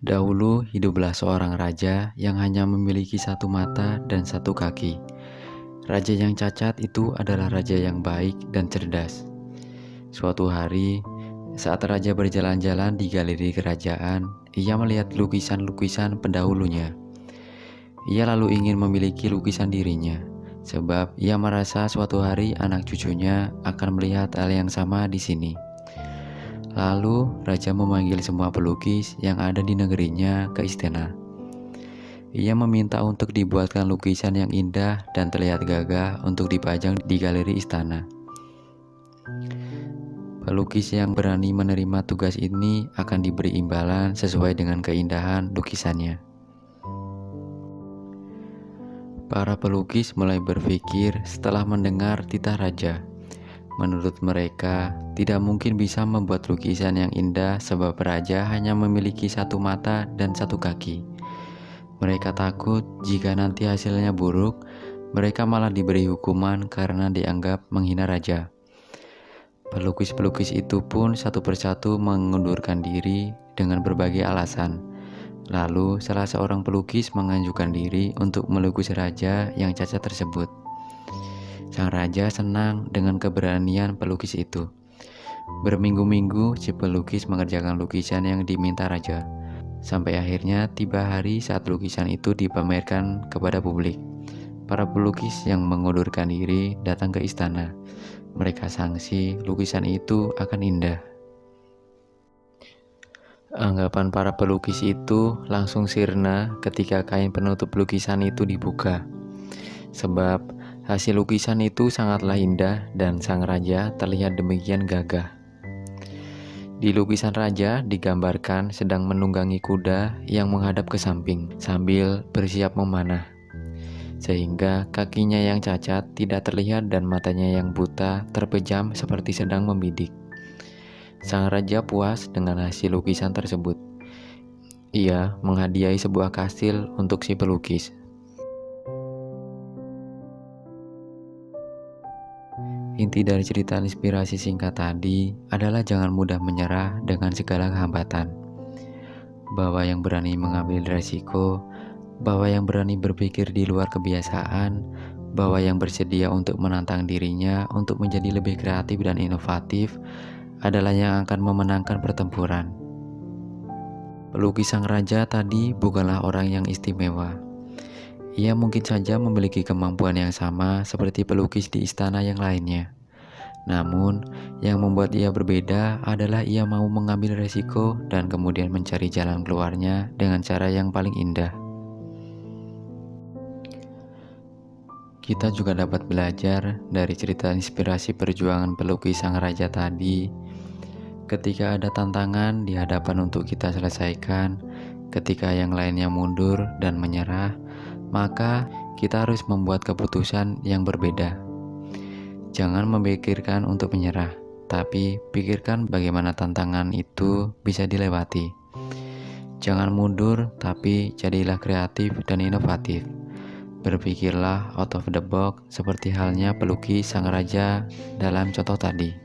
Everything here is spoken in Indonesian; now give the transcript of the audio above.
Dahulu hiduplah seorang raja yang hanya memiliki satu mata dan satu kaki. Raja yang cacat itu adalah raja yang baik dan cerdas. Suatu hari, saat raja berjalan-jalan di galeri kerajaan, ia melihat lukisan-lukisan pendahulunya. Ia lalu ingin memiliki lukisan dirinya, sebab ia merasa suatu hari anak cucunya akan melihat hal yang sama di sini. Lalu, raja memanggil semua pelukis yang ada di negerinya ke istana. Ia meminta untuk dibuatkan lukisan yang indah dan terlihat gagah untuk dipajang di galeri istana. Pelukis yang berani menerima tugas ini akan diberi imbalan sesuai dengan keindahan lukisannya. Para pelukis mulai berpikir setelah mendengar titah raja. Menurut mereka, tidak mungkin bisa membuat lukisan yang indah sebab raja hanya memiliki satu mata dan satu kaki. Mereka takut jika nanti hasilnya buruk, mereka malah diberi hukuman karena dianggap menghina raja. Pelukis-pelukis itu pun satu persatu mengundurkan diri dengan berbagai alasan. Lalu salah seorang pelukis mengajukan diri untuk melukis raja yang cacat tersebut. Sang raja senang dengan keberanian pelukis itu. Berminggu-minggu si pelukis mengerjakan lukisan yang diminta raja. Sampai akhirnya tiba hari saat lukisan itu dipamerkan kepada publik. Para pelukis yang mengundurkan diri datang ke istana. Mereka sangsi lukisan itu akan indah. Anggapan para pelukis itu langsung sirna ketika kain penutup lukisan itu dibuka. Sebab hasil lukisan itu sangatlah indah dan sang raja terlihat demikian gagah. Di lukisan raja digambarkan sedang menunggangi kuda yang menghadap ke samping sambil bersiap memanah. Sehingga kakinya yang cacat tidak terlihat dan matanya yang buta terpejam seperti sedang membidik. Sang raja puas dengan hasil lukisan tersebut. Ia menghadiahi sebuah kastil untuk si pelukis. Inti dari cerita inspirasi singkat tadi adalah jangan mudah menyerah dengan segala hambatan. Bahwa yang berani mengambil resiko, bahwa yang berani berpikir di luar kebiasaan, bahwa yang bersedia untuk menantang dirinya untuk menjadi lebih kreatif dan inovatif adalah yang akan memenangkan pertempuran. Pelukis sang raja tadi bukanlah orang yang istimewa. Ia mungkin saja memiliki kemampuan yang sama seperti pelukis di istana yang lainnya. Namun, yang membuat ia berbeda adalah ia mau mengambil resiko dan kemudian mencari jalan keluarnya dengan cara yang paling indah. Kita juga dapat belajar dari cerita inspirasi perjuangan pelukis sang raja tadi. Ketika ada tantangan di hadapan untuk kita selesaikan, ketika yang lainnya mundur dan menyerah, maka kita harus membuat keputusan yang berbeda. Jangan memikirkan untuk menyerah, tapi pikirkan bagaimana tantangan itu bisa dilewati. Jangan mundur, tapi jadilah kreatif dan inovatif. Berpikirlah out of the box seperti halnya pelukis sang raja dalam contoh tadi.